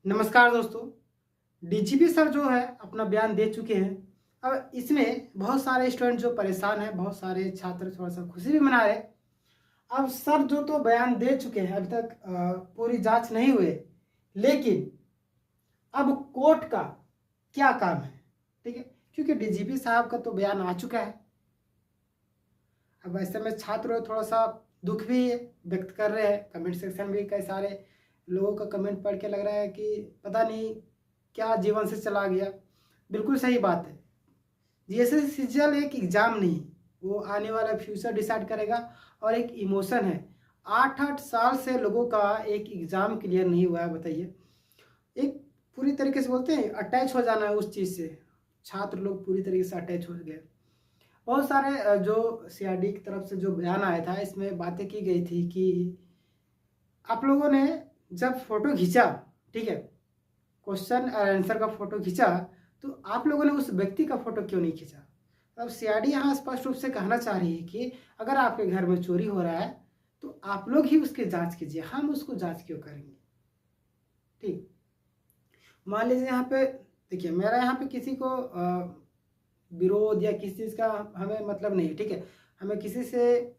नमस्कार दोस्तों। DGP sir जो है अपना बयान दे चुके हैं। अब इसमें बहुत सारे स्टूडेंट जो परेशान हैं, बहुत सारे छात्र थोड़ा सा खुशी भी मना रहे हैं। अब सर जो तो बयान दे चुके हैं, अभी तक पूरी जांच नहीं हुई, लेकिन अब कोर्ट का क्या काम है, ठीक है, क्योंकि डीजीपी साहब का तो बयान आ चुका है। अब ऐसे में छात्र थोड़ा सा दुख भी व्यक्त कर रहे हैं। कमेंट सेक्शन भी कई सारे लोगों का कमेंट पढ़ के लग रहा है कि पता नहीं क्या जीवन से चला गया। बिल्कुल सही बात है। जीएसएस सीजीएल एक एग्ज़ाम नहीं, वो आने वाला फ्यूचर डिसाइड करेगा और एक इमोशन है। 8-8 साल से लोगों का एक एग्ज़ाम क्लियर नहीं हुआ है, बताइए। एक पूरी तरीके से बोलते हैं अटैच हो जाना है उस चीज़ से। छात्र लोग पूरी तरीके से अटैच हो गए। बहुत सारे जो सीआरडी की तरफ से जो बयान आया था, इसमें बातें की गई थी कि आप लोगों ने जब फोटो खींचा, ठीक है, क्वेश्चन और आंसर का फोटो खींचा, तो आप लोगों ने उस व्यक्ति का फोटो क्यों नहीं खींचा। अब सीआरडी यहाँ स्पष्ट रूप से कहना चाह रही है कि अगर आपके घर में चोरी हो रहा है तो आप लोग ही उसकी जांच कीजिए, हम उसको जांच क्यों करेंगे। ठीक, मान लीजिए यहाँ पे देखिए, मेरा यहाँ पे किसी को विरोध या किसी चीज़ का हमें मतलब नहीं, ठीक है, हमें किसी से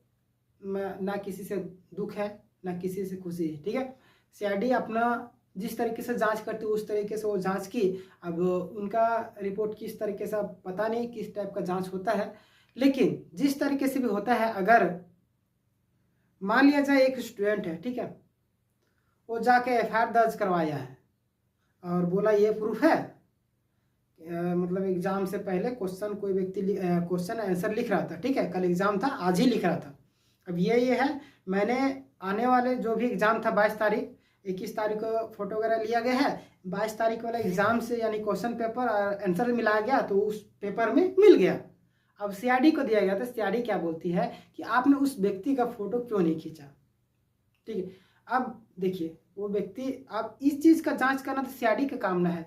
ना किसी से दुख है ना किसी से खुशी है, ठीक है। सीआरडी अपना जिस तरीके से जांच करती है उस तरीके से वो जांच की। अब उनका रिपोर्ट किस तरीके से पता नहीं किस टाइप का जांच होता है, लेकिन जिस तरीके से भी होता है, अगर मान लिया जाए एक स्टूडेंट है, ठीक है, वो जाके एफआईआर दर्ज करवाया है और बोला ये प्रूफ है, मतलब एग्जाम से पहले क्वेश्चन कोई व्यक्ति क्वेश्चन आंसर लिख रहा था, ठीक है, कल एग्जाम था, आज ही लिख रहा था। अब ये है, मैंने आने वाले जो भी एग्जाम था 22 तारीख, 21 तारीख को फोटो वगैरह लिया गया है, 22 तारीख वाला एग्जाम से यानी क्वेश्चन पेपर और आंसर मिलाया गया तो उस पेपर में मिल गया। अब सीआरडी को दिया गया था, सीआरडी क्या बोलती है कि आपने उस व्यक्ति का फोटो क्यों नहीं खींचा, ठीक है। अब देखिए वो व्यक्ति, अब इस चीज़ का जांच करना तो सीआरडी का काम ना है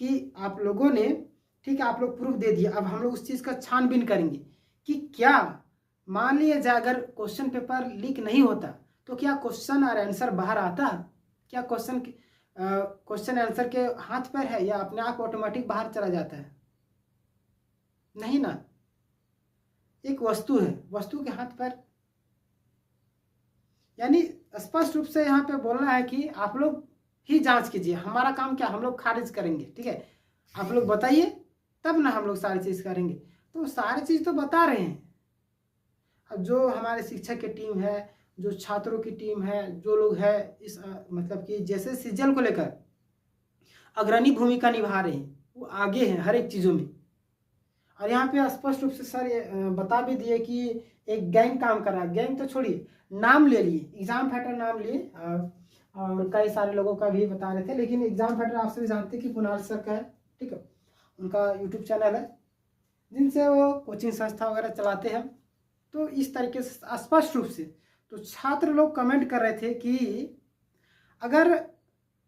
कि आप लोगों ने, ठीक है, आप लोग प्रूफ दे दिए, अब हम लोग उस चीज़ का छानबीन करेंगे कि क्या मान लिया जाए अगर क्वेश्चन पेपर लीक नहीं होता तो क्या क्वेश्चन और आंसर बाहर आता, क्या क्वेश्चन आंसर के हाथ पर है या अपने आप ऑटोमेटिक बाहर चला जाता है, नहीं ना। एक वस्तु है, वस्तु के हाथ पर, यानी स्पष्ट रूप से यहाँ पे बोलना है कि आप लोग ही जांच कीजिए, हमारा काम क्या, हम लोग खारिज करेंगे, ठीक है, आप लोग बताइए तब ना हम लोग सारी चीज़ करेंगे। तो सारी चीज़ तो बता रहे हैं। अब जो हमारे शिक्षक की टीम है, जो छात्रों की टीम है, जो लोग है इस मतलब कि जैसे सीजीएल को लेकर अग्रणी भूमिका निभा रहे हैं, वो आगे हैं हर एक चीज़ों में। और यहाँ पे स्पष्ट रूप से सर ये बता भी दिए कि एक गैंग काम कर रहा है। गैंग तो छोड़िए, नाम ले लिए, एग्जाम फाइटर नाम लिए, और कई सारे लोगों का भी बता रहे थे, लेकिन एग्जाम फाइटर आप सभी जानते हैं कि कुणाल सर का है, ठीक है, उनका यूट्यूब चैनल है जिनसे वो कोचिंग संस्था वगैरह चलाते हैं। तो इस तरीके से स्पष्ट रूप से तो छात्र लोग कमेंट कर रहे थे कि अगर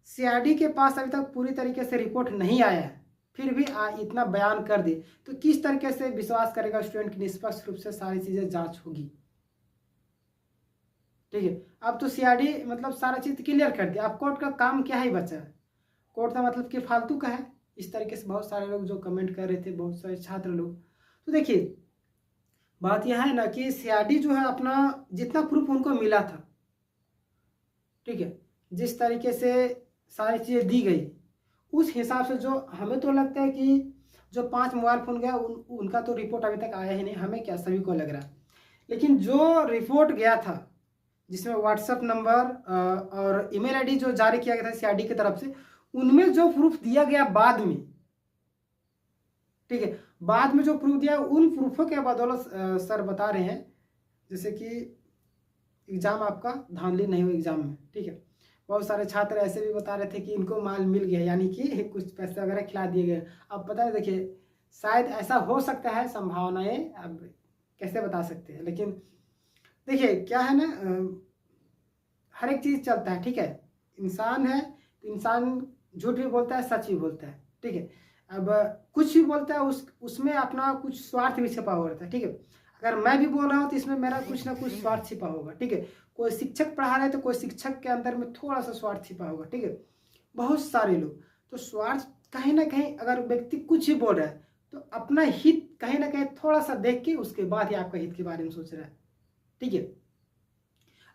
सीआरडी के पास अभी तक पूरी तरीके से रिपोर्ट नहीं आया है, फिर भी इतना बयान कर दे तो किस तरीके से विश्वास करेगा स्टूडेंट की निष्पक्ष रूप से सारी चीज़ें जांच होगी, ठीक है। अब तो सीआरडी मतलब सारा चीज़ क्लियर कर दिया, अब कोर्ट का काम क्या ही बचा है, कोर्ट का मतलब कि फालतू का है। इस तरीके से बहुत सारे लोग जो कमेंट कर रहे थे, बहुत सारे छात्र लोग। तो देखिए बात यह है ना कि सीआरडी जो है अपना जितना प्रूफ उनको मिला था, ठीक है, जिस तरीके से सारी चीज़ें दी गई उस हिसाब से, जो हमें तो लगता है कि जो 5 मोबाइल फ़ोन गया उनका तो रिपोर्ट अभी तक आया ही नहीं, हमें क्या सभी को लग रहा है। लेकिन जो रिपोर्ट गया था जिसमें व्हाट्सएप नंबर और ईमेल आईडी जो जारी किया गया था सीआरडी की तरफ से, उनमें जो प्रूफ दिया गया बाद में, ठीक है, बाद में जो प्रूफ दिया उन प्रूफों के बदौलत सर बता रहे हैं जैसे कि एग्ज़ाम आपका धांधली नहीं हुई एग्ज़ाम में, ठीक है। बहुत सारे छात्र ऐसे भी बता रहे थे कि इनको माल मिल गया, यानी कि कुछ पैसे वगैरह खिला दिए गए। अब पता है, देखिए शायद ऐसा हो सकता है, संभावनाएं अब कैसे बता सकते हैं, लेकिन देखिए क्या है ना, हर एक चीज़ चलता है, ठीक है, इंसान है तो इंसान झूठ भी बोलता है, सच भी बोलता है, ठीक है। अब कुछ भी बोलता है उसमें अपना कुछ स्वार्थ भी छिपा हुआ रहता है, ठीक है। अगर मैं भी बोल रहा हूँ तो इसमें मेरा कुछ ना कुछ स्वार्थ छिपा होगा, ठीक है। कोई शिक्षक पढ़ा रहे तो कोई शिक्षक के अंदर में थोड़ा सा स्वार्थ छिपा होगा, ठीक है। बहुत सारे लोग। तो स्वार्थ कहीं ना कहीं अगर व्यक्ति कुछ ही बोल रहा है तो अपना हित कहीं ना कहीं थोड़ा सा देख के उसके बाद ही आपका हित के बारे में सोच रहा है। ठीक है,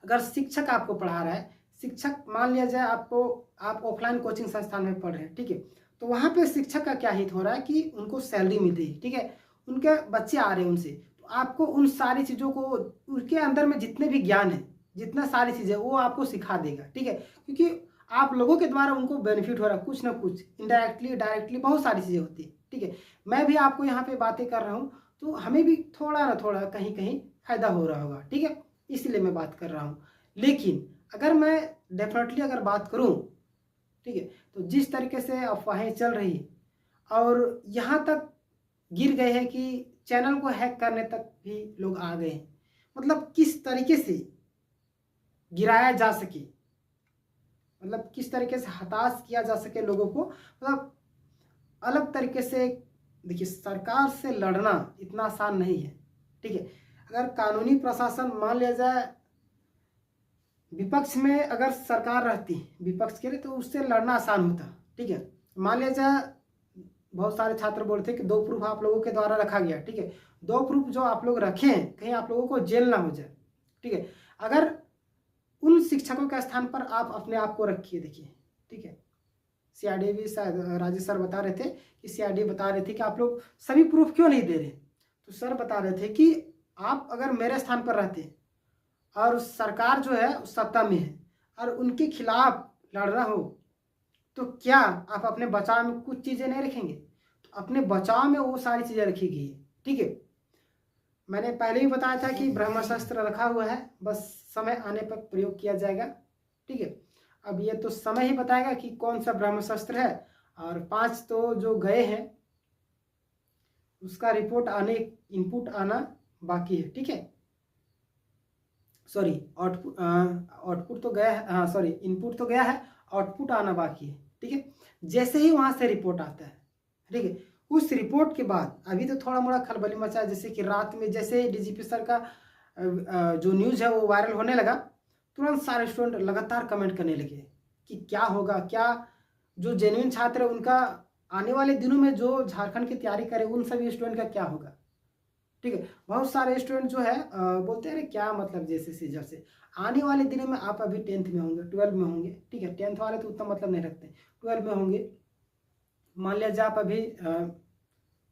अगर शिक्षक आपको पढ़ा रहा है, शिक्षक मान लिया जाए आपको, आप ऑफलाइन कोचिंग संस्थान में पढ़ रहे हैं, ठीक है, तो वहाँ पे शिक्षक का क्या हित हो रहा है कि उनको सैलरी मिल रही है, ठीक है, उनके बच्चे आ रहे हैं उनसे, तो आपको उन सारी चीज़ों को, उनके अंदर में जितने भी ज्ञान है, जितना सारी चीज़ें वो आपको सिखा देगा। ठीक है, क्योंकि आप लोगों के द्वारा उनको बेनिफिट हो रहा है, कुछ ना कुछ इनडायरेक्टली डायरेक्टली बहुत सारी चीज़ें होती है। ठीक है, मैं भी आपको यहाँ पे बातें कर रहा हूँ तो हमें भी थोड़ा ना थोड़ा कहीं कहीं फायदा हो रहा होगा। ठीक है, इसलिए मैं बात कर रहा हूँ। लेकिन अगर मैं डेफिनेटली अगर बात करूँ, ठीक है, तो जिस तरीके से अफवाहें चल रही है और यहाँ तक गिर गए हैं कि चैनल को हैक करने तक भी लोग आ गए हैं, मतलब किस तरीके से गिराया जा सके, मतलब किस तरीके से हताश किया जा सके लोगों को, मतलब अलग तरीके से। देखिए, सरकार से लड़ना इतना आसान नहीं है। ठीक है, अगर कानूनी प्रशासन मान लिया जाए, विपक्ष में अगर सरकार रहती विपक्ष के लिए तो उससे लड़ना आसान होता। ठीक है, मान लिया जाए बहुत सारे छात्र बोलते कि 2 प्रूफ आप लोगों के द्वारा रखा गया। ठीक है, 2 प्रूफ जो आप लोग रखे हैं कहीं आप लोगों को जेल ना हो जाए। ठीक है, अगर उन शिक्षकों के स्थान पर आप अपने आप को रखिए, देखिए, ठीक है, सीआरडी भी शायद राजेश सर बता रहे थे कि सीआरडी बता रहे थे कि आप लोग सभी प्रूफ क्यों नहीं दे रहे, तो सर बता रहे थे कि आप अगर मेरे स्थान पर रहते और सरकार जो है सत्ता में है और उनके खिलाफ लड़ना हो तो क्या आप अपने बचाव में कुछ चीज़ें नहीं रखेंगे, तो अपने बचाव में वो सारी चीज़ें रखी गई है। ठीक है, मैंने पहले ही बताया था कि ब्रह्मास्त्र रखा हुआ है, बस समय आने पर प्रयोग किया जाएगा। ठीक है, अब ये तो समय ही बताएगा कि कौन सा ब्रह्मास्त्र है, और 5 तो जो गए हैं उसका रिपोर्ट आने, इनपुट आना बाकी है। ठीक है, सॉरी, आउटपुट तो गया है, हाँ सॉरी, इनपुट तो गया है, आउटपुट आना बाकी है। ठीक है, जैसे ही वहाँ से रिपोर्ट आता है, ठीक है, उस रिपोर्ट के बाद अभी तो थोड़ा मोड़ा खलबली मचा है, जैसे कि रात में जैसे डीजीपी सर का जो न्यूज़ है वो वायरल होने लगा, तुरंत सारे स्टूडेंट लगातार कमेंट करने लगे कि क्या होगा, क्या जो जेन्युइन छात्र है उनका आने वाले दिनों में जो झारखंड की तैयारी करे उन सभी स्टूडेंट का क्या होगा। ठीक है, बहुत सारे स्टूडेंट जो है बोलते हैं क्या मतलब जैसे सीजर से आने वाले दिनों में आप अभी 10th में होंगे, 12 में होंगे। ठीक है, 10th वाले तो उतना मतलब नहीं रखते, 12 में होंगे, मान लिया जाए आप अभी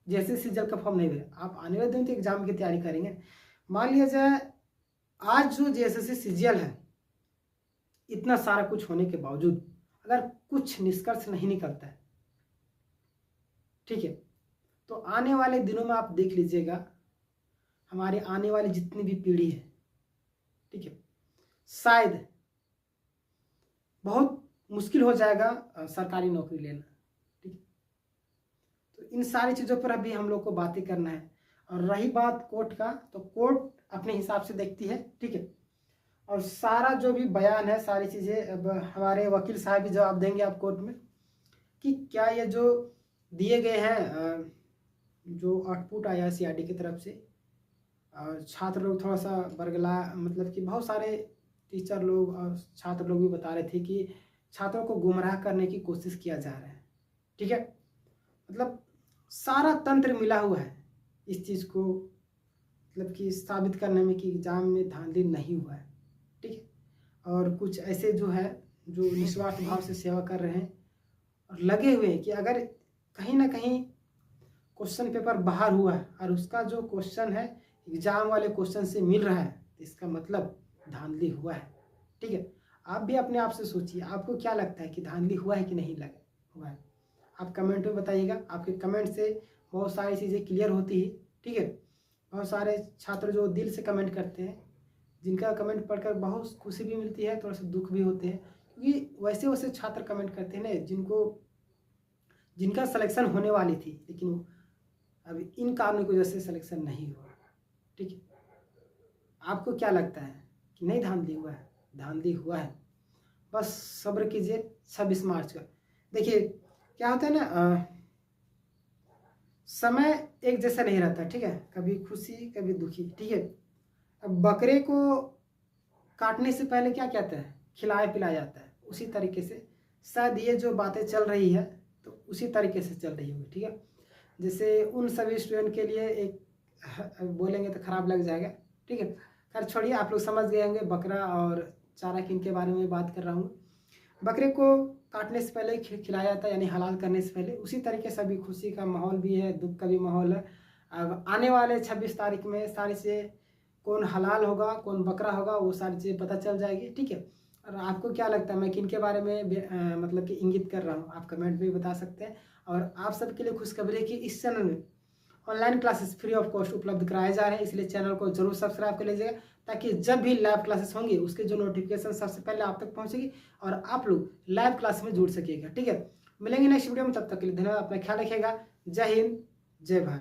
जैसे सीजल का फॉर्म नहीं भरे, आप आने वाले दिन तो एग्जाम की तैयारी करेंगे। मान लिया जाए आज जो जैसे सीजीएल है, इतना सारा कुछ होने के बावजूद अगर कुछ निष्कर्ष नहीं निकलता है, ठीक है, तो आने वाले दिनों में आप देख लीजिएगा हमारे आने वाली जितनी भी पीढ़ी है, ठीक है, शायद बहुत मुश्किल हो जाएगा सरकारी नौकरी लेना। ठीक है, तो इन सारी चीज़ों पर अभी हम लोग को बातें करना है। और रही बात कोर्ट का, तो कोर्ट अपने हिसाब से देखती है। ठीक है, और सारा जो भी बयान है, सारी चीज़ें अब हमारे वकील साहब भी जवाब देंगे आप कोर्ट में कि क्या ये जो दिए गए हैं जो आउटपुट आया सीआरडी की तरफ से, छात्र लोग थोड़ा सा बरगला, मतलब कि बहुत सारे टीचर लोग और छात्र लोग भी बता रहे थे कि छात्रों को गुमराह करने की कोशिश किया जा रहा है। ठीक है, मतलब सारा तंत्र मिला हुआ है इस चीज़ को, मतलब कि साबित करने में कि एग्जाम में धांधली नहीं हुआ है। ठीक है, और कुछ ऐसे जो है जो निस्वार्थ भाव से सेवा कर रहे हैं और लगे हुए हैं कि अगर कहीं ना कहीं क्वेश्चन पेपर बाहर हुआ है और उसका जो क्वेश्चन है एग्जाम वाले क्वेश्चन से मिल रहा है, तो इसका मतलब धांधली हुआ है। ठीक है, आप भी अपने आप से सोचिए, आपको क्या लगता है कि धांधली हुआ है कि नहीं लगा हुआ है, आप कमेंट में बताइएगा। आपके कमेंट से बहुत सारी चीज़ें क्लियर होती है। ठीक है, बहुत सारे छात्र जो दिल से कमेंट करते हैं, जिनका कमेंट पढ़कर बहुत खुशी भी मिलती है, थोड़ा सा दुख भी होते हैं, क्योंकि वैसे वैसे छात्र कमेंट करते हैं ना जिनका सिलेक्शन होने वाली थी, लेकिन वो अभी इन कारणों की वजह से सिलेक्शन नहीं हुआ। ठीक है, आपको क्या लगता है कि नहीं धांधली हुआ है? धांधली हुआ है, बस सब्र कीजिए 26 मार्च का। देखिए क्या होता है ना, समय एक जैसा नहीं रहता। ठीक है, कभी खुशी कभी दुखी। ठीक है, अब बकरे को काटने से पहले क्या कहता है, खिलाया पिलाया जाता है, उसी तरीके से शायद ये जो बातें चल रही है तो उसी तरीके से चल रही होगी, ठीक है। जैसे उन सभी स्टूडेंट के लिए एक बोलेंगे तो खराब लग जाएगा, ठीक है। खैर छोड़िए, आप लोग समझ गए होंगे बकरा और चारा किन के बारे में बात कर रहा हूँ। बकरे को काटने से पहले खिलाया जाता है, यानी हलाल करने से पहले। उसी तरीके से अभी खुशी का माहौल भी है, दुख का भी माहौल है। अब आने वाले 26 तारीख में सारी चीज़ें, कौन हलाल होगा कौन बकरा होगा, वो सारी चीज़ें पता चल जाएगी, ठीक है। और आपको क्या लगता है मैं किन के बारे में मतलब कि इंगित कर रहा हूँ, आप कमेंट में बता सकते हैं। और आप सबके लिए खुशखबरी है कि इस चैनल में online classes free of cost उपलब्ध कराए जा रहे हैं, इसलिए चैनल को जरूर सब्सक्राइब कर लीजिएगा, ताकि जब भी लाइव क्लासेस होंगे उसके जो नोटिफिकेशन सबसे पहले आप तक पहुंचेगी और आप लोग लाइव क्लास में जुड़ सकिएगा, ठीक है। मिलेंगे नेक्स्ट वीडियो में, तब तक के लिए धन्यवाद, अपना ख्याल रखिएगा। जय हिंद, जय भारत।